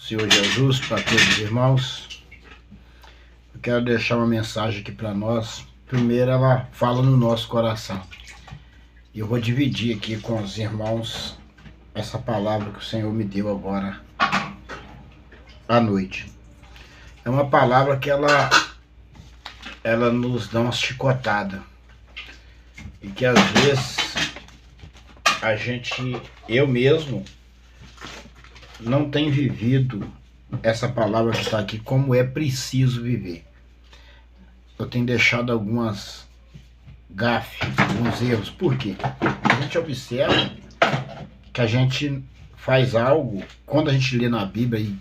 Senhor Jesus, para todos os irmãos. Eu quero deixar uma mensagem aqui para nós. Primeiro, ela fala no nosso coração. E eu vou dividir aqui com os irmãos essa palavra que o Senhor me deu agora à noite. É uma palavra que ela nos dá uma chicotada. E que às vezes eu mesmo, não tenho vivido essa palavra que está aqui como é preciso viver. Eu tenho deixado algumas gafes, alguns erros. Por quê? A gente observa que a gente faz algo, quando a gente lê na Bíblia e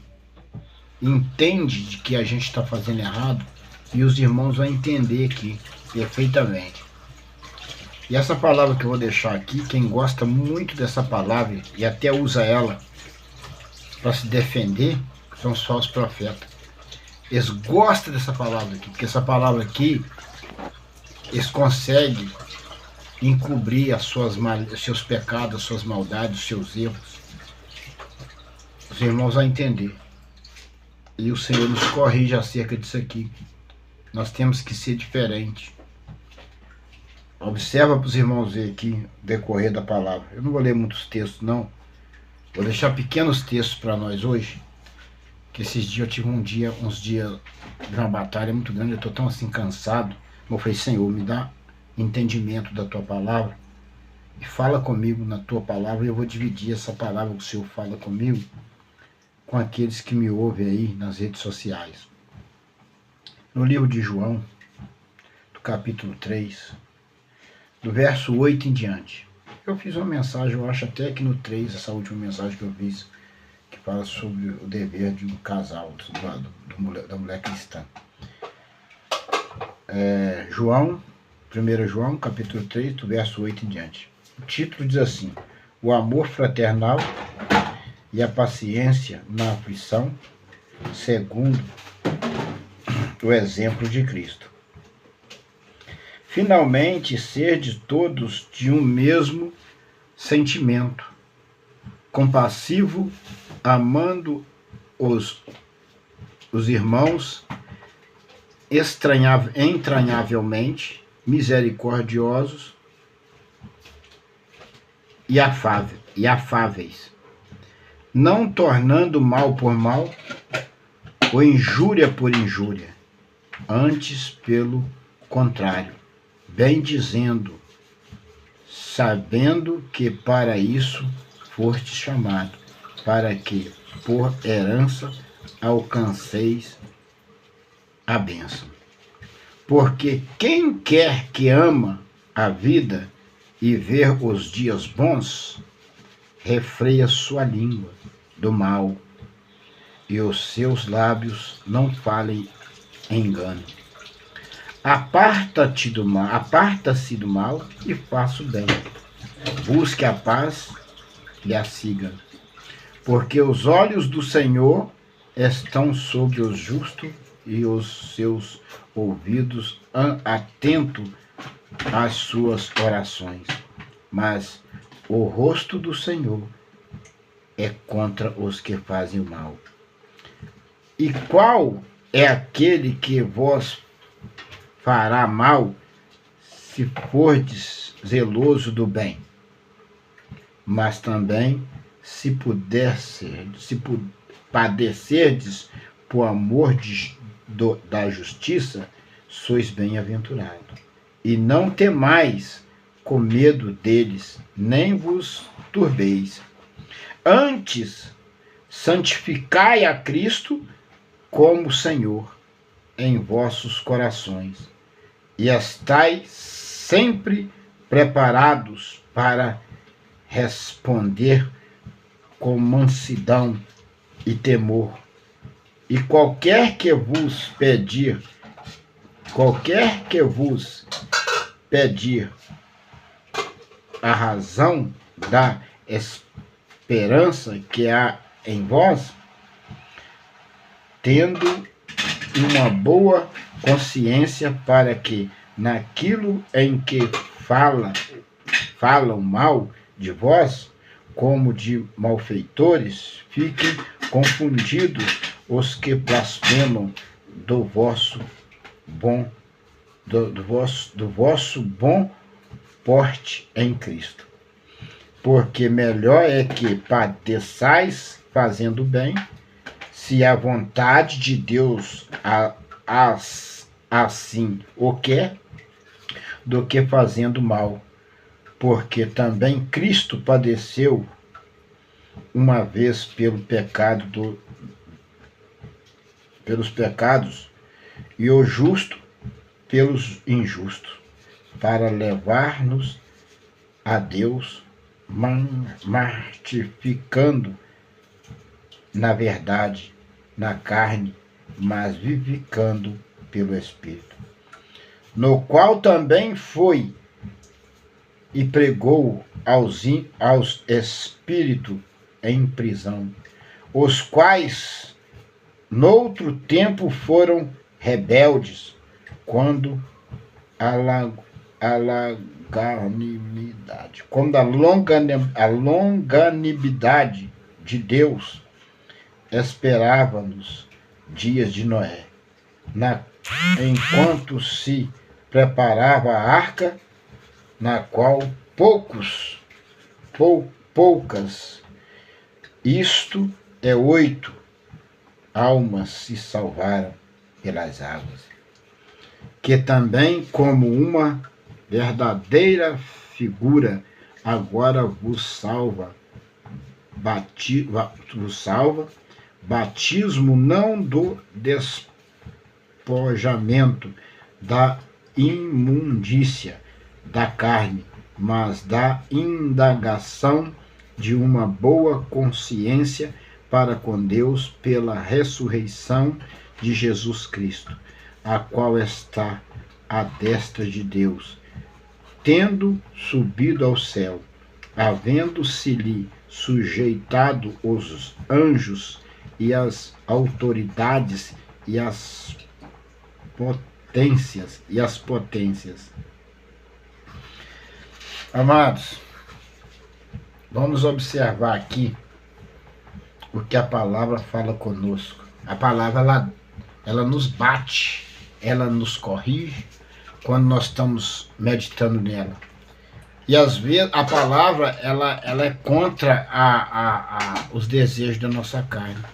entende de que a gente está fazendo errado, e os irmãos vão entender aqui perfeitamente. E essa palavra que eu vou deixar aqui, quem gosta muito dessa palavra e até usa ela para se defender, são os falsos profetas. Eles gostam dessa palavra aqui, porque essa palavra aqui, eles conseguem encobrir os seus pecados, as suas maldades, os seus erros. Os irmãos vão entender. E o Senhor nos corrige acerca disso aqui. Nós temos que ser diferente. Observa para os irmãos ver aqui o decorrer da palavra. Eu não vou ler muitos textos, não. Vou deixar pequenos textos para nós hoje. Que esses dias eu tive uns dias de uma batalha muito grande. Eu estou tão assim cansado. Eu falei, Senhor, me dá entendimento da tua palavra. E fala comigo na tua palavra. E eu vou dividir essa palavra que o Senhor fala comigo com aqueles que me ouvem aí nas redes sociais. No livro de João, do capítulo 3, do verso 8 em diante. Eu fiz uma mensagem, eu acho até que no 3, essa última mensagem que eu fiz, que fala sobre o dever de um casal, da mulher cristã. João, 1 João, capítulo 3, do verso 8 em diante. O título diz assim: o amor fraternal e a paciência na aflição, segundo o exemplo de Cristo. Finalmente, sede todos de um mesmo sentimento, compassivo, amando os irmãos entranhavelmente, misericordiosos e afáveis, não tornando mal por mal ou injúria por injúria, antes pelo contrário, bem dizendo, sabendo que para isso foste chamado, para que por herança alcanceis a bênção. Porque quem quer que ama a vida e ver os dias bons, refreia sua língua do mal, e os seus lábios não falem engano. Aparta-se do mal e faça o bem. Busque a paz e a siga. Porque os olhos do Senhor estão sobre os justos e os seus ouvidos atentos às suas orações. Mas o rosto do Senhor é contra os que fazem o mal. E qual é aquele que vos fará mal se fordes zeloso do bem? Mas também se padecerdes por amor da justiça, sois bem-aventurados. E não temais com medo deles, nem vos turbeis. Antes, santificai a Cristo como Senhor em vossos corações, e estais sempre preparados para responder com mansidão e temor. E qualquer que vos pedir a razão da esperança que há em vós, tendo uma boa consciência, para que naquilo em que falam mal de vós, como de malfeitores, fiquem confundidos os que blasfemam do vosso bom porte em Cristo. Porque melhor é que padeçais fazendo bem, se a vontade de Deus assim o quer, do que fazendo mal. Porque também Cristo padeceu uma vez pelos pecados, e o justo pelos injustos, para levar-nos a Deus, mortificando na verdade, na carne, mas vivificando pelo Espírito. No qual também foi e pregou aos espíritos em prisão, os quais noutro tempo foram rebeldes, quando a longanimidade de Deus esperava nos dias de Noé, enquanto se preparava a arca, na qual poucas, isto é 8 almas se salvaram pelas águas, que também, como uma verdadeira figura, agora vos salva, batismo não do despojamento da imundícia da carne, mas da indagação de uma boa consciência para com Deus pela ressurreição de Jesus Cristo, a qual está à destra de Deus, tendo subido ao céu, havendo-se-lhe sujeitado os anjos e as autoridades e as potências. Amados, vamos observar aqui o que a palavra fala conosco. A palavra, ela nos bate, ela nos corrige quando nós estamos meditando nela. E às vezes a palavra ela é contra os desejos da nossa carne.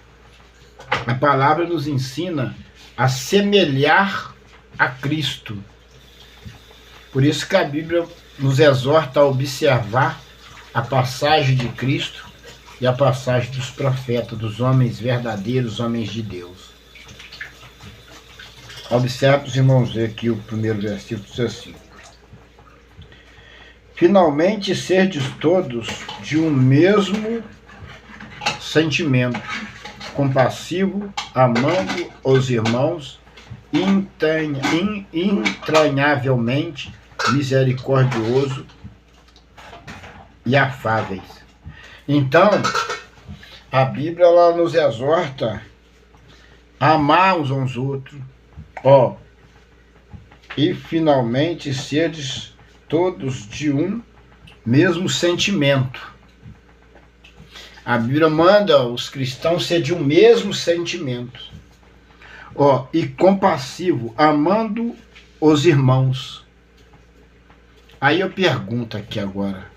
A palavra nos ensina a semelhar a Cristo. Por isso que a Bíblia nos exorta a observar a passagem de Cristo e a passagem dos profetas, dos homens verdadeiros, homens de Deus. Observe, os irmãos, ver aqui o primeiro versículo, diz assim: finalmente serdes todos de um mesmo sentimento, compassivo, amando os irmãos, entranhavelmente misericordioso e afáveis. Então, a Bíblia ela nos exorta a amar uns aos outros, e finalmente serdes todos de um mesmo sentimento. A Bíblia manda os cristãos ser de um mesmo sentimento. E compassivo, amando os irmãos. Aí eu pergunto aqui agora,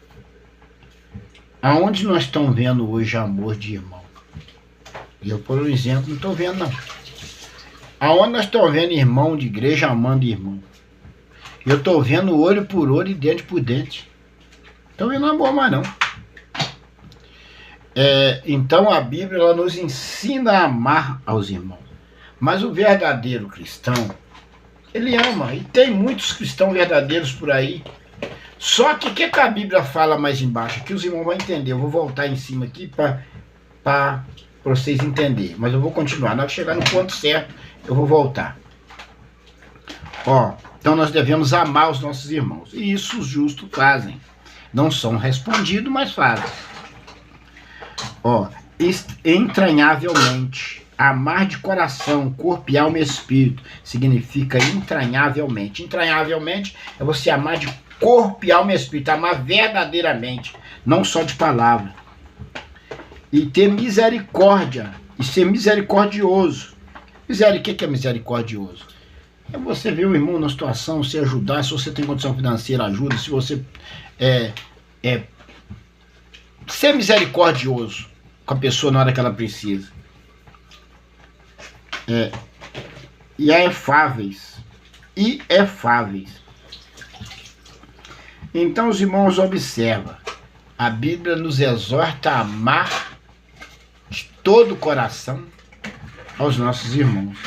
aonde nós estamos vendo hoje amor de irmão? Eu, por exemplo, não estou vendo, não. Aonde nós estamos vendo irmão de igreja amando irmão? Eu estou vendo olho por olho e dente por dente. Estou vendo amor mais não. Então a Bíblia ela nos ensina a amar aos irmãos. Mas o verdadeiro cristão, ele ama. E tem muitos cristãos verdadeiros por aí. Só que o que a Bíblia fala mais embaixo? Que os irmãos vão entender. Eu vou voltar em cima aqui para vocês entenderem. Mas eu vou continuar. Na hora que chegar no ponto certo, eu vou voltar. Então nós devemos amar os nossos irmãos. E isso os justos fazem. Não são respondidos, mas fazem. Entranhavelmente. Amar de coração, corpo e alma e espírito. Significa entranhavelmente. Entranhavelmente é você amar de corpo e alma e espírito. Amar verdadeiramente. Não só de palavra. E ter misericórdia e ser misericordioso. O que é misericordioso? É você ver o irmão numa situação, se ajudar, se você tem condição financeira, ajuda, se você ser misericordioso com a pessoa na hora que ela precisa. E efáveis. Então os irmãos observam, a Bíblia nos exorta a amar de todo o coração aos nossos irmãos.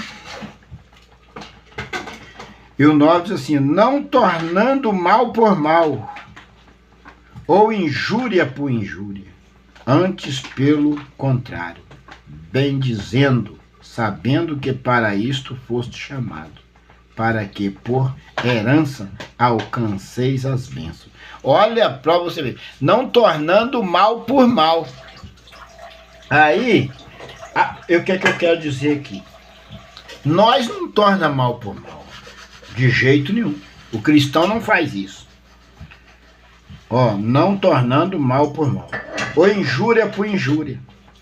E o 9 diz assim, não tornando mal por mal, ou injúria por injúria, antes pelo contrário, bendizendo, sabendo que para isto foste chamado, para que por herança alcanceis as bênçãos. Olha para você ver, não tornando mal por mal. Aí, o que é que eu quero dizer aqui? Nós não torna mal por mal, de jeito nenhum. O cristão não faz isso. Não tornando mal por mal, ou injúria por injúria.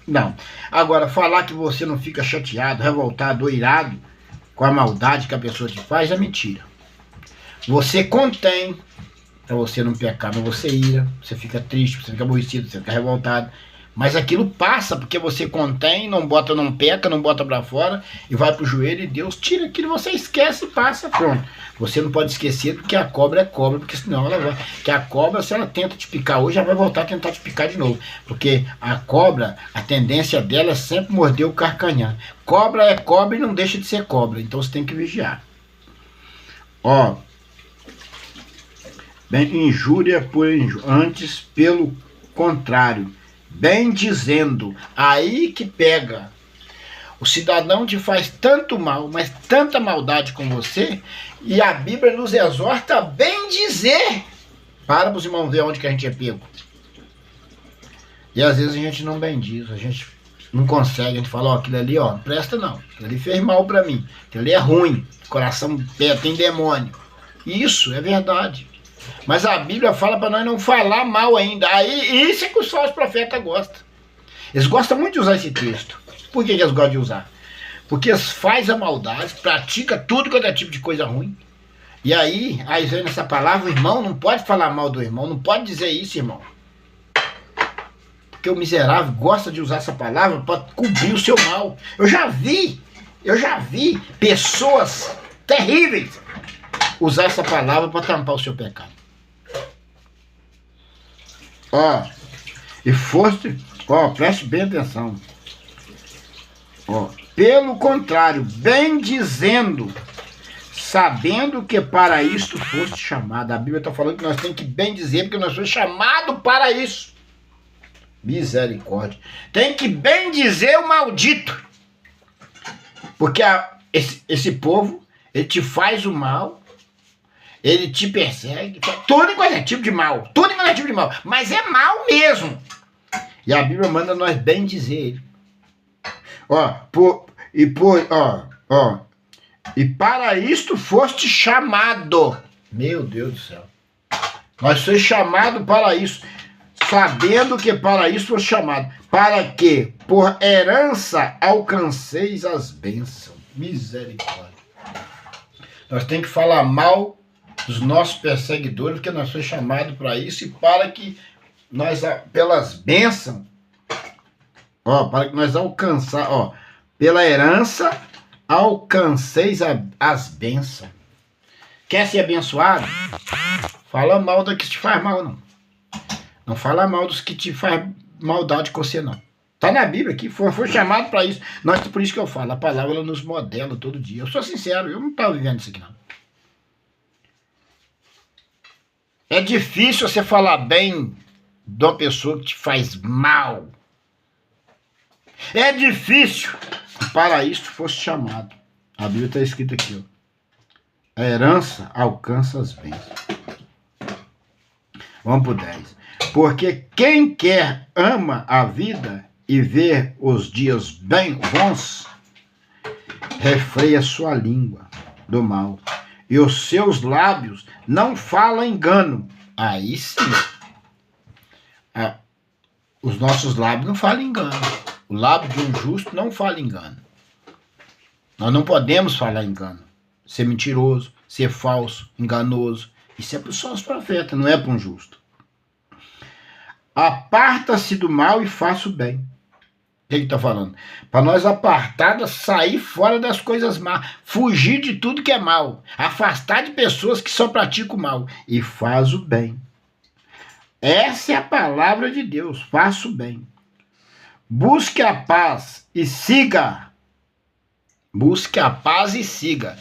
Não. Agora, falar que você não fica chateado, revoltado ou irado com a maldade que a pessoa te faz é mentira. Você contém, para você não pecar, mas você ira, você fica triste, você fica aborrecido, você fica revoltado. Mas aquilo passa, porque você contém, não bota, não peca, não bota para fora, e vai pro joelho e Deus tira aquilo, você esquece e passa, pronto. Você não pode esquecer que a cobra é cobra, porque senão ela vai... Que a cobra, se ela tenta te picar hoje, ela vai voltar a tentar te picar de novo. Porque a cobra, a tendência dela é sempre morder o carcanhar. Cobra é cobra e não deixa de ser cobra, então você tem que vigiar. Bem, injúria por injúria, antes pelo contrário, bem dizendo, aí que pega. O cidadão te faz tanto mal, mas tanta maldade com você, e a Bíblia nos exorta a bem dizer. Para os irmãos ver onde que a gente é pego. E às vezes a gente não bendiz, a gente não consegue, a gente fala, aquilo ali, não presta não, aquilo ali fez mal para mim, aquilo ali é ruim, coração tem demônio. Isso é verdade. Mas a Bíblia fala para nós não falar mal ainda. Aí isso é que os falsos profetas gostam. Eles gostam muito de usar esse texto. Por que eles gostam de usar? Porque eles fazem a maldade, praticam tudo quanto é tipo de coisa ruim. E aí vem nessa palavra, o irmão não pode falar mal do irmão, não pode dizer isso, irmão. Porque o miserável gosta de usar essa palavra para cobrir o seu mal. Eu já vi pessoas terríveis usar essa palavra para tampar o seu pecado. Preste bem atenção. Pelo contrário, bem dizendo, sabendo que para isto foste chamado. A Bíblia está falando que nós temos que bem dizer, porque nós somos chamados para isso. Misericórdia. Tem que bem dizer o maldito. Porque esse povo, ele te faz o mal, ele te persegue, tudo em qualquer tipo de mal, mas é mal mesmo. E a Bíblia manda nós bem dizer ele. E para isto foste chamado. Meu Deus do céu. Nós somos chamados para isso, sabendo que para isso foste chamado, para que por herança alcanceis as bênçãos. Misericórdia. Nós temos que falar mal dos nossos perseguidores, porque nós somos chamados para isso, e para que nós, pelas bênçãos, para que nós alcançar, pela herança, alcanceis as bênçãos. Quer ser abençoado? Fala mal do que te faz mal, não. Não fala mal dos que te faz maldade com você, não. Tá na Bíblia aqui, foi chamado para isso. Por isso que eu falo, a palavra ela nos modela todo dia. Eu sou sincero, eu não estava vivendo isso aqui, não. É difícil você falar bem de uma pessoa que te faz mal. É difícil. Para isso fosse chamado. A Bíblia está escrito aqui, A herança alcança as bênçãos. Vamos para o 10. Porque quem quer ama a vida e ver os dias bem bons, refreia sua língua do mal, e os seus lábios não falam engano. Aí sim. Os nossos lábios não falam engano. O lábio de um justo não fala engano. Nós não podemos falar engano. Ser mentiroso, ser falso, enganoso. Isso é para só os profetas, não é para um justo. Aparta-se do mal e faça o bem. O que ele está falando? Para nós apartadas, sair fora das coisas más, fugir de tudo que é mal, afastar de pessoas que só praticam o mal e faz o bem. Essa é a palavra de Deus, faça o bem. Busque a paz e siga. Busque a paz e siga.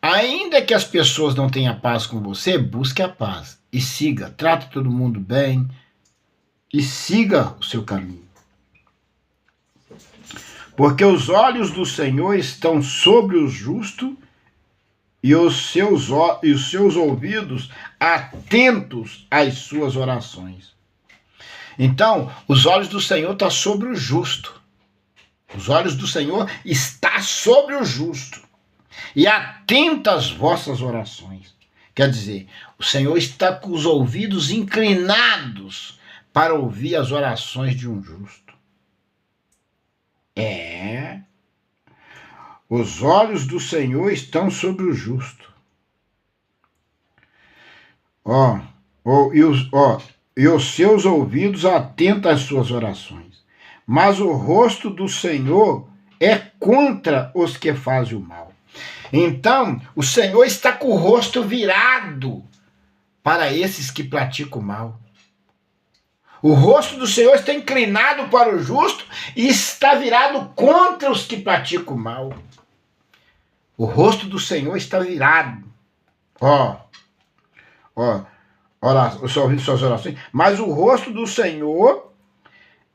Ainda que as pessoas não tenham paz com você, busque a paz e siga. Trate todo mundo bem e siga o seu caminho. Porque os olhos do Senhor estão sobre o justo e os seus ouvidos atentos às suas orações. Então, os olhos do Senhor estão sobre o justo. Os olhos do Senhor estão sobre o justo e atento às vossas orações. Quer dizer, o Senhor está com os ouvidos inclinados para ouvir as orações de um justo. Os olhos do Senhor estão sobre o justo. E os seus ouvidos atentos às suas orações. Mas o rosto do Senhor é contra os que fazem o mal. Então, o Senhor está com o rosto virado para esses que praticam o mal. O rosto do Senhor está inclinado para o justo e está virado contra os que praticam o mal. O rosto do Senhor está virado. Eu só ouvi suas orações. Mas o rosto do Senhor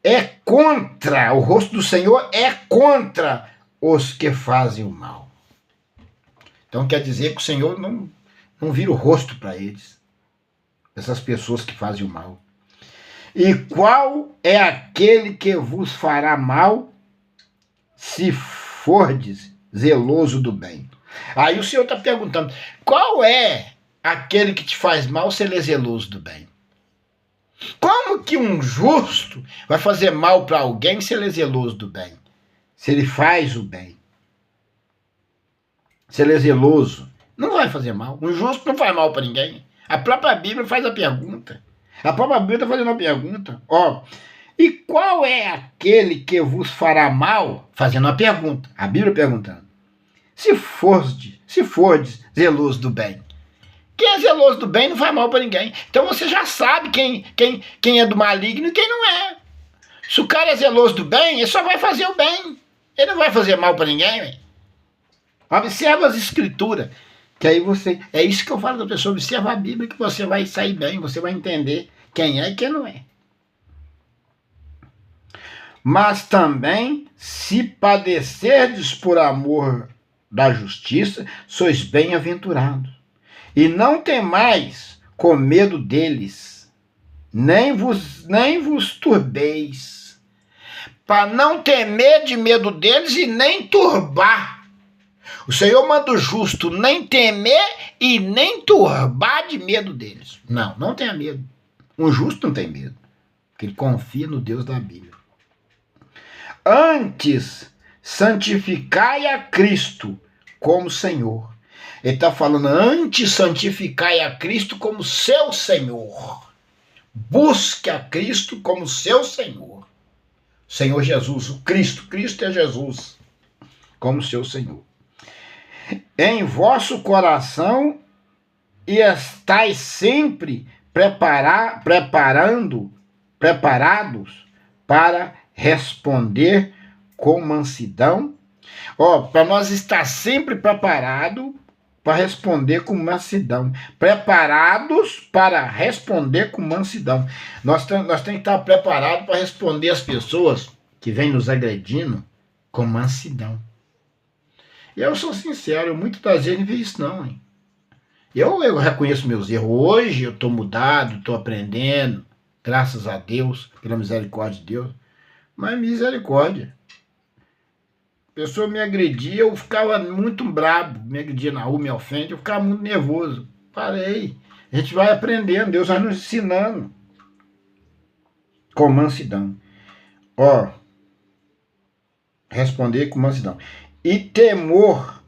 é contra. O rosto do Senhor é contra os que fazem o mal. Então quer dizer que o Senhor não vira o rosto para eles. Essas pessoas que fazem o mal. E qual é aquele que vos fará mal se fordes zeloso do bem? Aí o Senhor está perguntando, qual é aquele que te faz mal se ele é zeloso do bem? Como que um justo vai fazer mal para alguém se ele é zeloso do bem? Se ele faz o bem. Se ele é zeloso, não vai fazer mal. Um justo não faz mal para ninguém. A própria Bíblia faz a pergunta. A própria Bíblia está fazendo a pergunta. E qual é aquele que vos fará mal? Fazendo a pergunta. A Bíblia perguntando. Se fordes zeloso do bem. Quem é zeloso do bem não faz mal para ninguém. Então você já sabe quem é do maligno e quem não é. Se o cara é zeloso do bem, ele só vai fazer o bem. Ele não vai fazer mal para ninguém. Véio. Observa as escrituras. Que aí você... É isso que eu falo da pessoa. Observa a Bíblia que você vai sair bem. Você vai entender quem é e quem não é. Mas também, se padecerdes por amor da justiça, sois bem-aventurados. E não temais com medo deles, nem vos turbeis. Para não temer de medo deles e nem turbar. O Senhor manda o justo nem temer e nem turbar de medo deles. Não tenha medo. Um justo não tem medo, porque ele confia no Deus da Bíblia. Antes, santificai a Cristo como Senhor. Ele está falando, antes santificai a Cristo como seu Senhor. Busque a Cristo como seu Senhor. Senhor Jesus, o Cristo é Jesus, como seu Senhor. Em vosso coração e estais sempre preparados para responder com mansidão. Para nós estar sempre preparados para responder com mansidão. Preparados para responder com mansidão. Nós temos que estar preparados para responder as pessoas que vêm nos agredindo com mansidão. E eu sou sincero, eu muitas das vezes não vi isso não, hein? Eu reconheço meus erros. Hoje eu estou mudado, estou aprendendo, graças a Deus, pela misericórdia de Deus. Mas misericórdia. A pessoa me agredia, eu ficava muito brabo, me agredia na rua, me ofende, eu ficava muito nervoso. Parei. A gente vai aprendendo, Deus vai nos ensinando. Com mansidão. responder com mansidão. E temor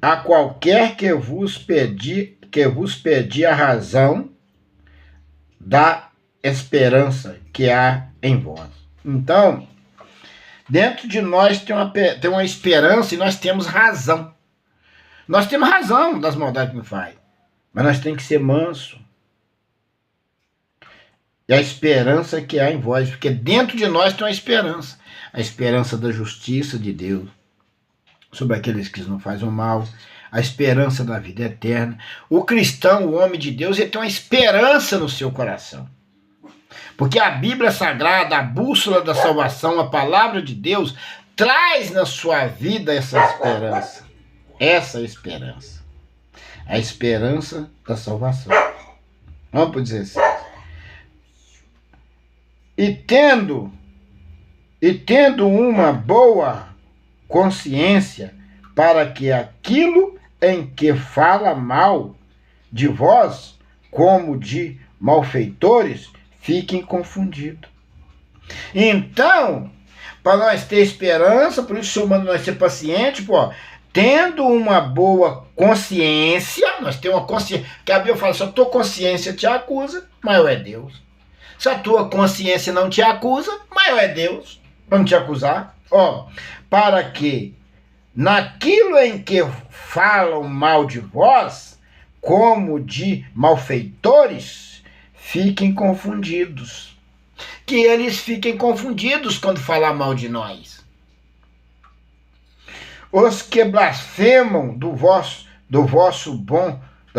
a qualquer que vos pedir a razão da esperança que há em vós. Então, dentro de nós tem uma esperança e nós temos razão. Nós temos razão das maldades que nos faz, mas nós temos que ser manso. E a esperança que há em vós, porque dentro de nós tem uma esperança. A esperança da justiça de Deus sobre aqueles que não fazem o mal, a esperança da vida eterna. O cristão, o homem de Deus, ele tem uma esperança no seu coração. Porque a Bíblia Sagrada, a bússola da salvação, a palavra de Deus, traz na sua vida essa esperança. Essa esperança. A esperança da salvação. Vamos para o 16. E tendo uma boa consciência, para que aquilo em que fala mal de vós, como de malfeitores, fiquem confundidos. Então, para nós ter esperança, por isso o Senhor manda nós ser pacientes, tendo uma boa consciência, nós temos uma consciência, que a Bíblia fala, se a tua consciência te acusa, maior é Deus. Se a tua consciência não te acusa, maior é Deus, para não te acusar. Para que naquilo em que falam mal de vós, como de malfeitores, fiquem confundidos. Que eles fiquem confundidos quando falar mal de nós. Os que blasfemam da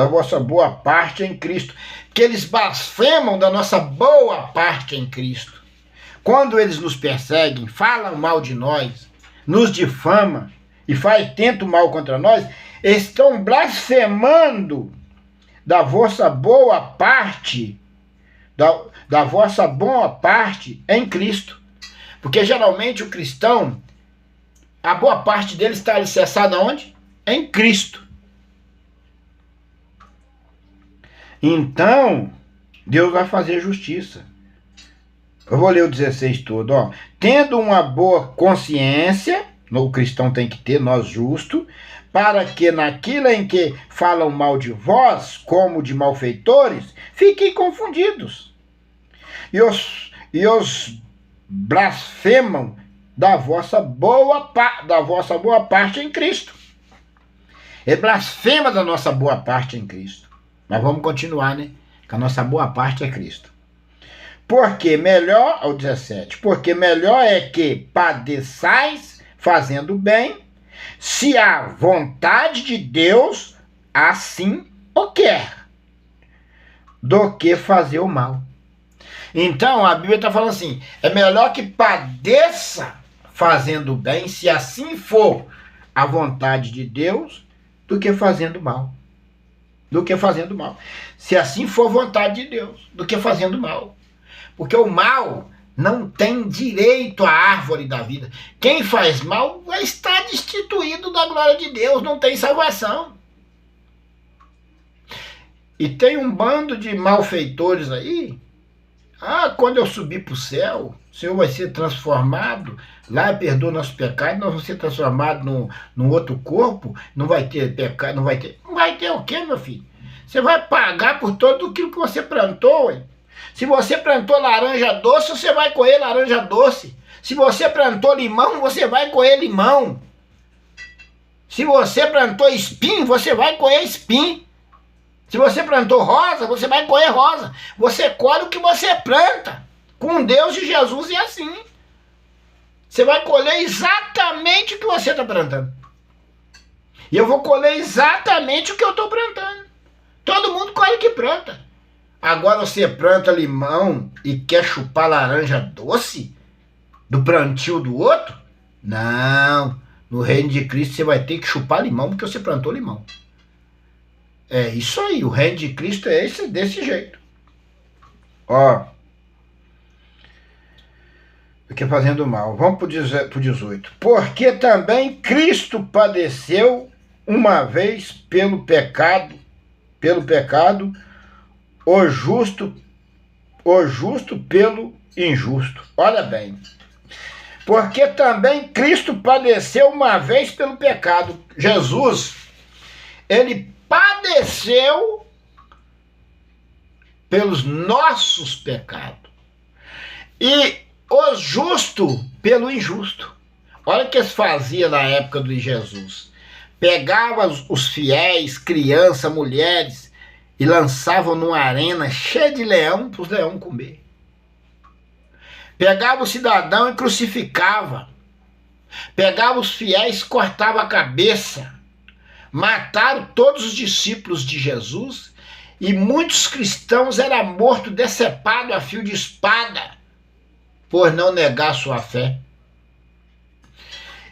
vossa boa parte em Cristo. Que eles blasfemam da nossa boa parte em Cristo. Quando eles nos perseguem, falam mal de nós, nos difamam e tentam mal contra nós, estão blasfemando da vossa boa parte, da vossa boa parte em Cristo. Porque geralmente o cristão, a boa parte dele está alicerçada onde? Em Cristo. Então, Deus vai fazer justiça. Eu vou ler o 16 todo. Tendo uma boa consciência, o cristão tem que ter, nós justos, para que naquilo em que falam mal de vós, como de malfeitores, fiquem confundidos. E os blasfemam da vossa boa parte em Cristo. Ele blasfema da nossa boa parte em Cristo. Mas vamos continuar, né? Que a nossa boa parte é Cristo. Porque melhor, ao 17, porque melhor é que padeçais fazendo bem, se a vontade de Deus assim o quer, do que fazer o mal. Então a Bíblia está falando assim, é melhor que padeça fazendo bem, se assim for a vontade de Deus, do que fazendo mal. Do que fazendo mal. Se assim for a vontade de Deus, do que fazendo mal. Porque o mal não tem direito à árvore da vida. Quem faz mal vai estar destituído da glória de Deus, não tem salvação. E tem um bando de malfeitores aí. Quando eu subir para o céu, o Senhor vai ser transformado, lá perdoa nosso pecado, nós vamos ser transformados num outro corpo, não vai ter pecado, não vai ter o quê, meu filho? Você vai pagar por tudo aquilo que você plantou, hein? Se você plantou laranja doce, você vai colher laranja doce. Se você plantou limão, você vai colher limão. Se você plantou espinho, você vai colher espinho. Se você plantou rosa, você vai colher rosa. Você colhe o que você planta. Com Deus e Jesus é assim. Você vai colher exatamente o que você está plantando. E eu vou colher exatamente o que eu estou plantando. Todo mundo colhe o que planta. Agora você planta limão e quer chupar laranja doce do plantio do outro? Não. No reino de Cristo você vai ter que chupar limão porque você plantou limão. É isso aí. O reino de Cristo é desse jeito. Porque fazendo mal. Vamos para o 18. Porque também Cristo padeceu uma vez pelo pecado, o justo pelo injusto. Olha bem. Porque também Cristo padeceu uma vez pelo pecado. Jesus, ele padeceu pelos nossos pecados. E o justo pelo injusto. Olha o que eles faziam na época de Jesus. Pegavam os fiéis, crianças, mulheres, e lançavam numa arena cheia de leão para os leões comer. Pegava o cidadão e crucificava. Pegava os fiéis e cortava a cabeça. Mataram todos os discípulos de Jesus e muitos cristãos eram mortos decepados a fio de espada por não negar sua fé.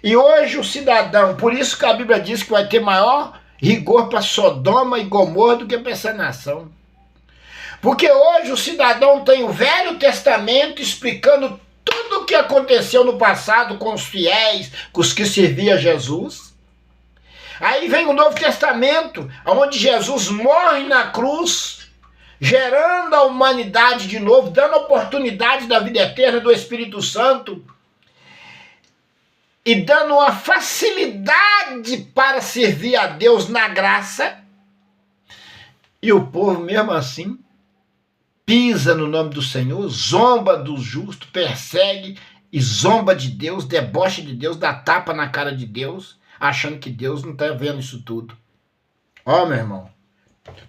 E hoje o cidadão, por isso que a Bíblia diz que vai ter maior rigor para Sodoma e Gomorra do que para essa nação. Porque hoje o cidadão tem o Velho Testamento explicando tudo o que aconteceu no passado com os fiéis, com os que serviam a Jesus. Aí vem o Novo Testamento, onde Jesus morre na cruz, gerando a humanidade de novo, dando oportunidade da vida eterna do Espírito Santo e dando uma facilidade para servir a Deus na graça. E o povo, mesmo assim, pisa no nome do Senhor, zomba do justo, persegue e zomba de Deus, debocha de Deus, dá tapa na cara de Deus, achando que Deus não está vendo isso tudo. Ó, meu irmão,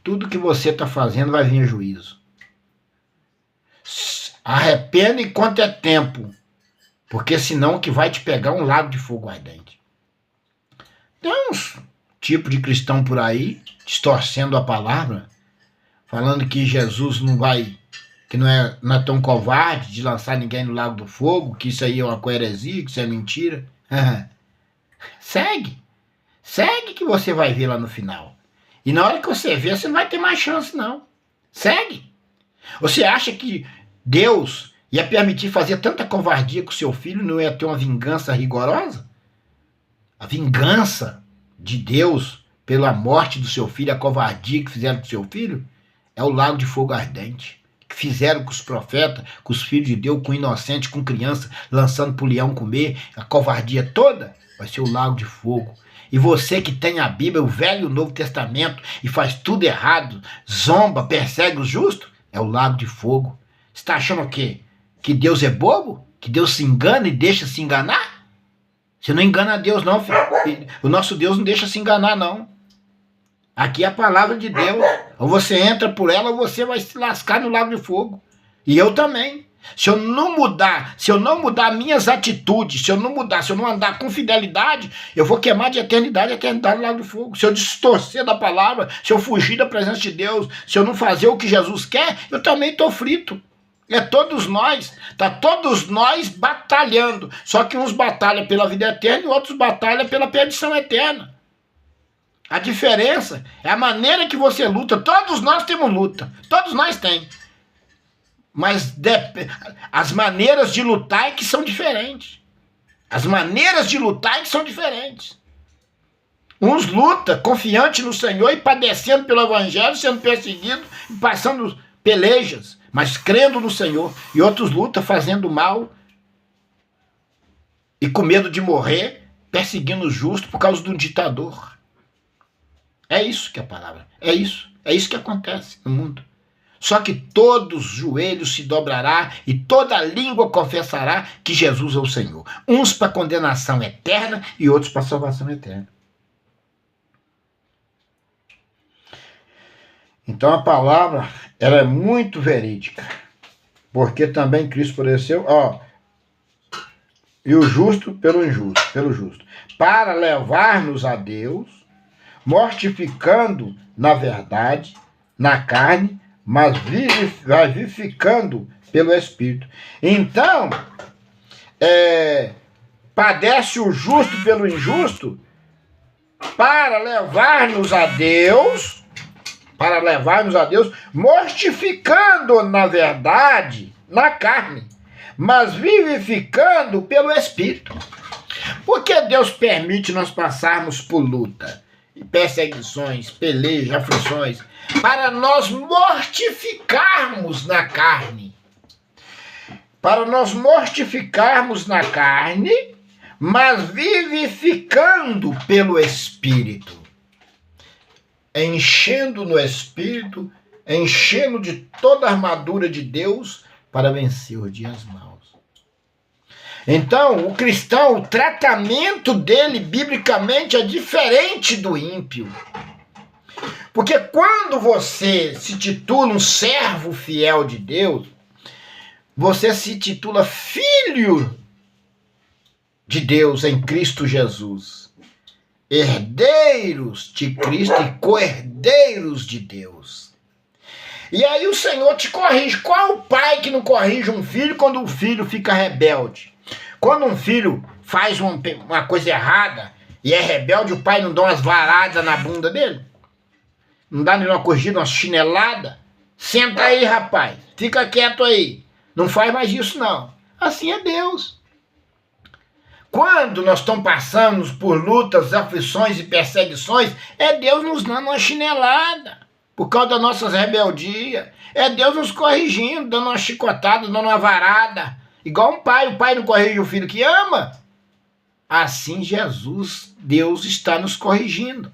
tudo que você está fazendo vai vir a juízo. Arrependa enquanto é tempo, porque senão que vai te pegar um lago de fogo ardente. Tem uns tipo de cristão por aí, distorcendo a palavra, falando que Jesus não vai, que não é tão covarde de lançar ninguém no lago do fogo, que isso aí é uma heresia, que isso é mentira. Segue que você vai ver lá no final. E na hora que você ver, você não vai ter mais chance não. Segue. Você acha que Deus ia permitir fazer tanta covardia com o seu filho, não ia ter uma vingança rigorosa? A vingança de Deus pela morte do seu filho, a covardia que fizeram com o seu filho, é o lago de fogo ardente, que fizeram com os profetas, com os filhos de Deus, com inocentes, com crianças, lançando para o leão comer, a covardia toda, vai ser o lago de fogo. E você que tem a Bíblia, o Velho e o Novo Testamento, e faz tudo errado, zomba, persegue os justos, é o lago de fogo. Você está achando o quê? Que Deus é bobo? Que Deus se engana e deixa se enganar? Você não engana Deus não, filho. O nosso Deus não deixa se enganar não. Aqui é a palavra de Deus. Ou você entra por ela ou você vai se lascar no lago de fogo. E eu também. Se eu não mudar minhas atitudes, se eu não andar com fidelidade, eu vou queimar de eternidade a eternidade no lago de fogo. Se eu distorcer da palavra, se eu fugir da presença de Deus, se eu não fazer o que Jesus quer, eu também estou frito. É todos nós, tá todos nós batalhando. Só que uns batalham pela vida eterna e outros batalham pela perdição eterna. A diferença é a maneira que você luta. Todos nós temos luta. Todos nós temos. Mas as maneiras de lutar é que são diferentes. As maneiras de lutar é que são diferentes. Uns lutam confiante no Senhor e padecendo pelo Evangelho, sendo perseguidos e passando pelejas, mas crendo no Senhor. E outros lutam fazendo mal e com medo de morrer, perseguindo o justo por causa de um ditador. É isso que é a palavra. É isso que acontece no mundo. Só que todos os joelhos se dobrará e toda língua confessará que Jesus é o Senhor. Uns para condenação eterna e outros para salvação eterna. Então a palavra, ela é muito verídica. Porque também Cristo padeceu, e o justo pelo justo, para levar-nos a Deus, mortificando na verdade, na carne, mas vivificando pelo Espírito. Então, padece o justo pelo injusto para levar-nos a Deus, mortificando na verdade, na carne, mas vivificando pelo Espírito. Por que Deus permite nós passarmos por luta, perseguições, pelejas, aflições? Para nós mortificarmos na carne. para nós mortificarmos na carne, mas vivificando pelo Espírito. Enchendo no Espírito, enchendo de toda a armadura de Deus para vencer os dias maus. Então, o cristão, o tratamento dele, biblicamente, é diferente do ímpio. Porque quando você se titula um servo fiel de Deus, você se titula filho de Deus em Cristo Jesus. Herdeiros de Cristo e co-herdeiros de Deus. E aí o Senhor te corrige. Qual o pai que não corrige um filho quando o filho fica rebelde? Quando um filho faz uma coisa errada e é rebelde, o pai não dá umas varadas na bunda dele? Não dá nenhuma corrigida, uma chinelada? Senta aí, rapaz. Fica quieto aí. Não faz mais isso, não. Assim é Deus. Quando nós estamos passando por lutas, aflições e perseguições, é Deus nos dando uma chinelada por causa das nossas rebeldias. É Deus nos corrigindo, dando uma chicotada, dando uma varada. Igual um pai. O pai não corrige o filho que ama. Assim Jesus, Deus, está nos corrigindo.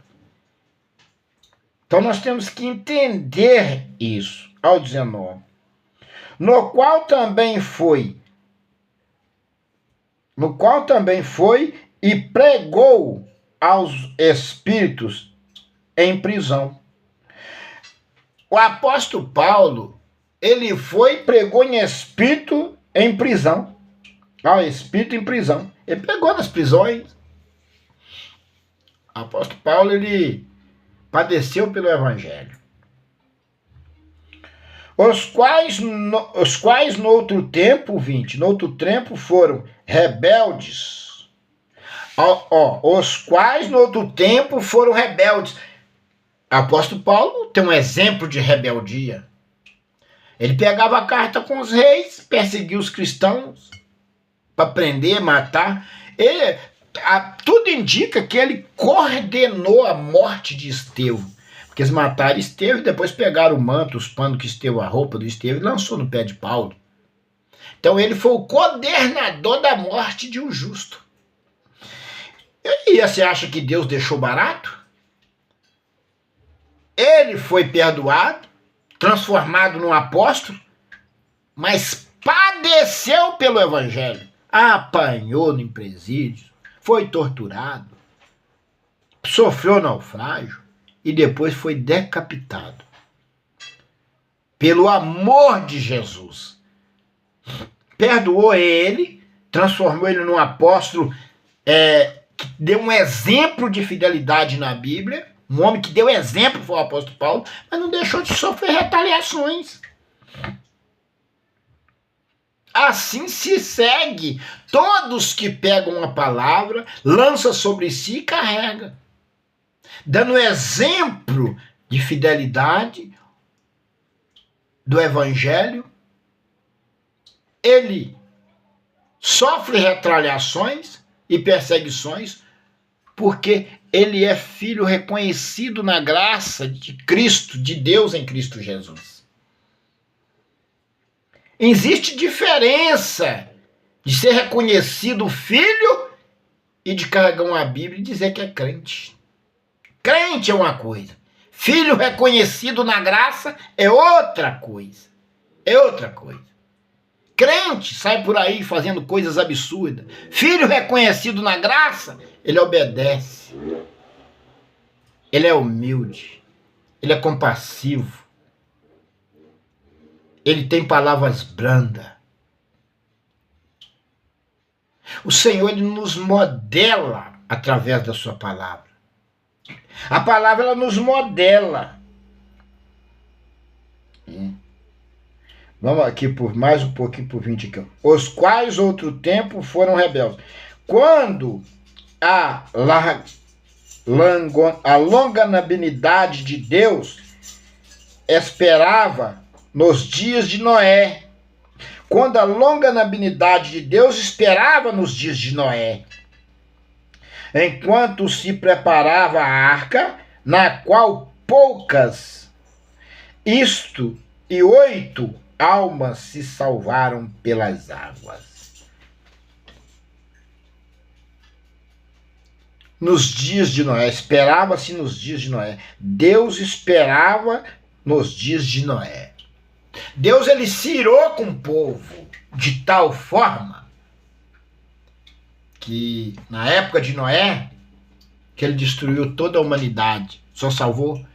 Então nós temos que entender isso. Ao 19. No qual também foi e pregou aos espíritos em prisão. O apóstolo Paulo, ele foi e pregou em espírito em prisão. Espírito em prisão. Ele pregou nas prisões. O apóstolo Paulo, ele padeceu pelo evangelho. Os quais no outro tempo, 20, no outro tempo foram rebeldes. Os quais no outro tempo foram rebeldes. Apóstolo Paulo tem um exemplo de rebeldia. Ele pegava a carta com os reis, perseguia os cristãos para prender, matar. Tudo indica que ele coordenou a morte de Estevão. Porque eles mataram Estevão e depois pegaram o manto, os panos que Estevão, a roupa do Estevão, e lançou no pé de Paulo. Então ele foi o coordenador da morte de um justo. E você acha que Deus deixou barato? Ele foi perdoado, transformado num apóstolo, mas padeceu pelo evangelho. Apanhou em presídio, foi torturado, sofreu naufrágio e depois foi decapitado. Pelo amor de Jesus. Perdoou ele, transformou ele num apóstolo que deu um exemplo de fidelidade na Bíblia. Um homem que deu exemplo foi o apóstolo Paulo, mas não deixou de sofrer retaliações. Assim se segue. Todos que pegam uma palavra, lança sobre si e carrega. Dando exemplo de fidelidade do evangelho, ele sofre retaliações e perseguições porque ele é filho reconhecido na graça de Cristo, de Deus em Cristo Jesus. Existe diferença de ser reconhecido filho e de carregar uma Bíblia e dizer que é crente. Crente é uma coisa. Filho reconhecido na graça é outra coisa. É outra coisa. Crente sai por aí fazendo coisas absurdas. Filho reconhecido na graça, ele obedece. Ele é humilde. Ele é compassivo. Ele tem palavras brandas. O Senhor, ele nos modela através da sua palavra. A palavra, ela nos modela. Vamos aqui por mais um pouquinho, por 20 aqui. Os quais outro tempo foram rebeldes. Quando a longanimidade de Deus esperava nos dias de Noé. Quando a longanimidade de Deus esperava nos dias de Noé. Enquanto se preparava a arca, na qual poucas, 8 almas se salvaram pelas águas. Nos dias de Noé, esperava-se nos dias de Noé. Deus esperava nos dias de Noé. Deus, ele se irou com o povo de tal forma que na época de Noé, que ele destruiu toda a humanidade, só salvou,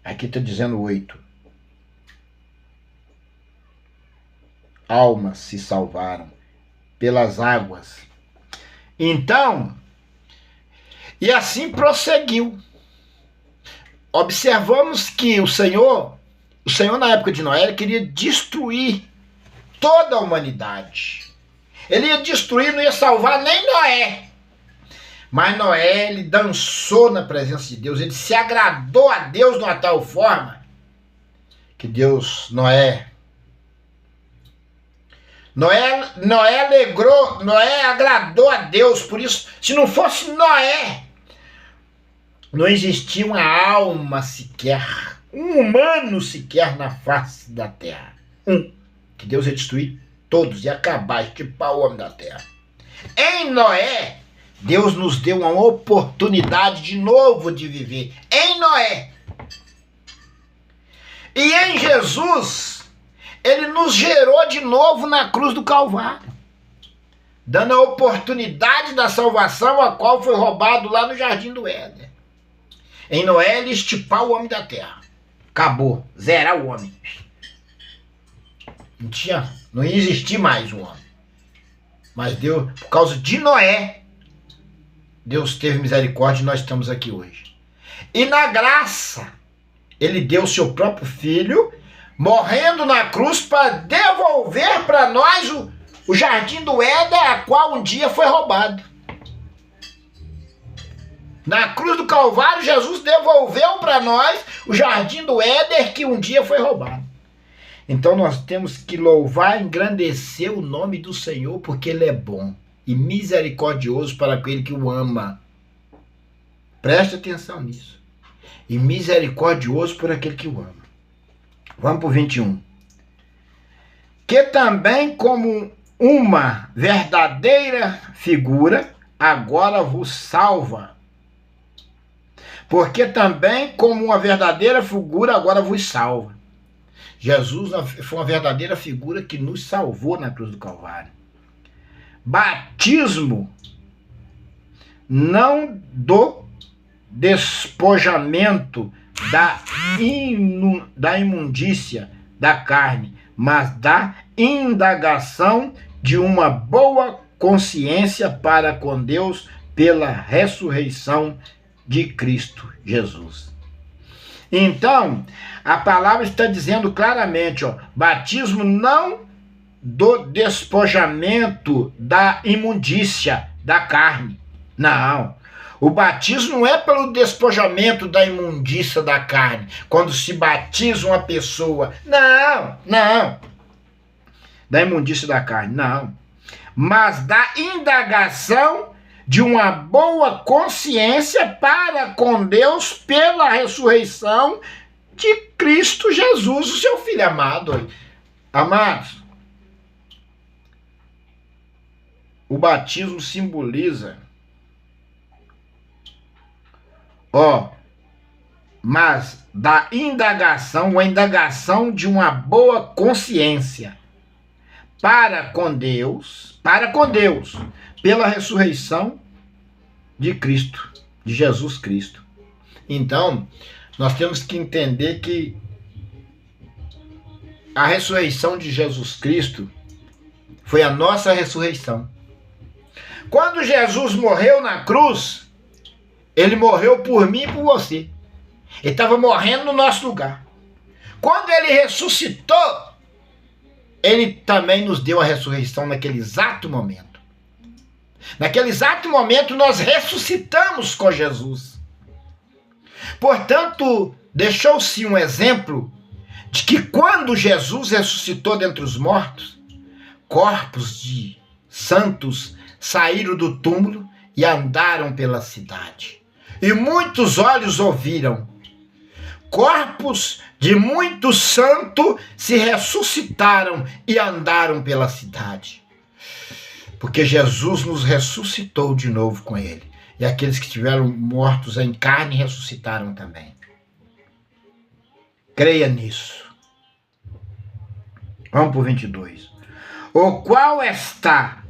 aqui está dizendo 8. Almas se salvaram pelas águas. Então, e assim prosseguiu. Observamos que o Senhor na época de Noé, ele queria destruir toda a humanidade. Ele ia destruir, não ia salvar nem Noé. Mas Noé, ele dançou na presença de Deus, ele se agradou a Deus de uma tal forma que Noé agradou a Deus. Por isso, se não fosse Noé, não existia uma alma sequer, um humano sequer na face da terra. Que Deus ia destruir todos e acabar, estipar o homem da terra. Em Noé, Deus nos deu uma oportunidade de novo de viver. Em Noé. E em Jesus, ele nos gerou de novo na cruz do Calvário, dando a oportunidade da salvação, a qual foi roubado lá no Jardim do Éden. Em Noé, ele estipar o homem da terra. Acabou. Zerar o homem. Não ia existir mais um homem. Mas Deus, por causa de Noé, Deus teve misericórdia e nós estamos aqui hoje. E na graça, ele deu o seu próprio filho, morrendo na cruz para devolver para nós o Jardim do Éden, a qual um dia foi roubado. Na cruz do Calvário, Jesus devolveu para nós o Jardim do Éden que um dia foi roubado. Então nós temos que louvar e engrandecer o nome do Senhor, porque Ele é bom e misericordioso para aquele que o ama. Preste atenção nisso. E misericordioso por aquele que o ama. Vamos para o 21. Que também como uma verdadeira figura, agora vos salva. Porque também como uma verdadeira figura, agora vos salva. Jesus foi uma verdadeira figura que nos salvou na cruz do Calvário. Batismo não do despojamento da imundícia da carne, mas da indagação de uma boa consciência para com Deus pela ressurreição de Cristo Jesus. Então, a palavra está dizendo claramente, batismo não do despojamento da imundícia da carne. Não. O batismo não é pelo despojamento da imundícia da carne. Quando se batiza uma pessoa. Não. Da imundícia da carne, não. Mas da indagação de uma boa consciência para com Deus pela ressurreição de Cristo Jesus, o seu Filho amado. Amados, o batismo simboliza, mas da indagação, a indagação de uma boa consciência para com Deus, pela ressurreição de Cristo, de Jesus Cristo. Então, nós temos que entender que a ressurreição de Jesus Cristo foi a nossa ressurreição. Quando Jesus morreu na cruz, ele morreu por mim e por você. Ele estava morrendo no nosso lugar. Quando ele ressuscitou, ele também nos deu a ressurreição naquele exato momento. Naquele exato momento nós ressuscitamos com Jesus. Portanto, deixou-se um exemplo de que quando Jesus ressuscitou dentre os mortos, corpos de santos saíram do túmulo e andaram pela cidade. E muitos olhos ouviram corpos de muitos santos se ressuscitaram e andaram pela cidade. Porque Jesus nos ressuscitou de novo com ele. E aqueles que estiveram mortos em carne ressuscitaram também. Creia nisso. Vamos para o 22. O qual esta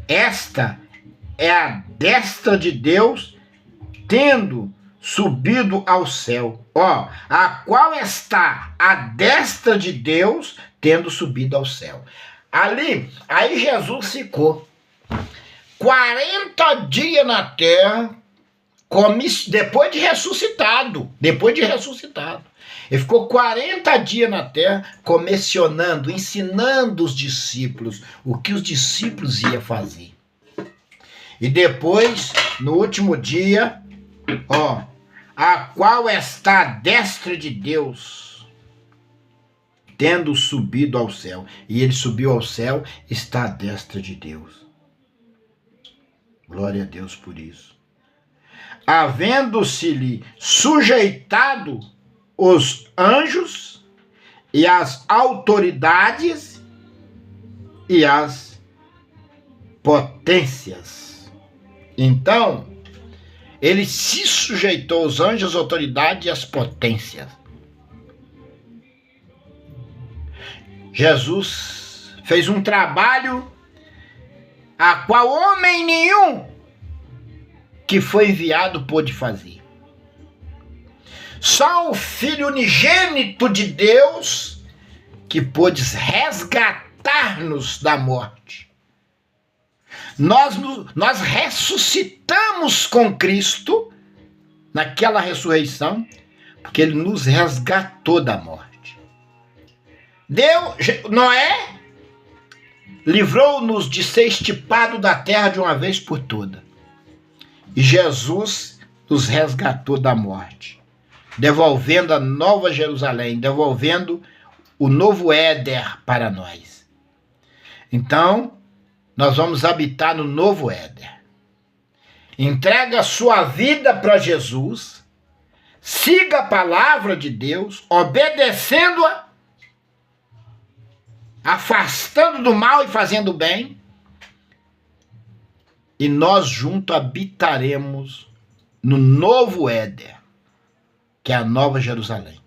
é a destra de Deus, tendo subido ao céu. Ó, a qual está a destra de Deus, tendo subido ao céu. Aí Jesus ficou 40 dias na terra, depois de ressuscitado. Ele ficou 40 dias na terra, comissionando, ensinando os discípulos o que os discípulos iam fazer. E depois, no último dia, ó, a qual está a destra de Deus, tendo subido ao céu. E ele subiu ao céu, está à destra de Deus. Glória a Deus por isso. Havendo-se-lhe sujeitado os anjos e as autoridades e as potências. Então, ele se sujeitou aos anjos, às autoridades e às potências. Jesus fez um trabalho a qual homem nenhum que foi enviado pôde fazer. Só o Filho unigênito de Deus que pôde resgatar-nos da morte. Nós ressuscitamos com Cristo naquela ressurreição, porque ele nos resgatou da morte. Noé livrou-nos de ser estipado da terra de uma vez por toda. E Jesus nos resgatou da morte, devolvendo a nova Jerusalém, devolvendo o novo Éder para nós. Então, nós vamos habitar no novo Éder. Entrega a sua vida para Jesus, siga a palavra de Deus, obedecendo-a, afastando do mal e fazendo o bem, e nós juntos habitaremos no novo Éder, que é a nova Jerusalém.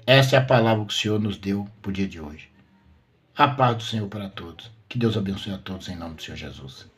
Essa é a palavra que o Senhor nos deu para o dia de hoje. A paz do Senhor para todos. Que Deus abençoe a todos em nome do Senhor Jesus.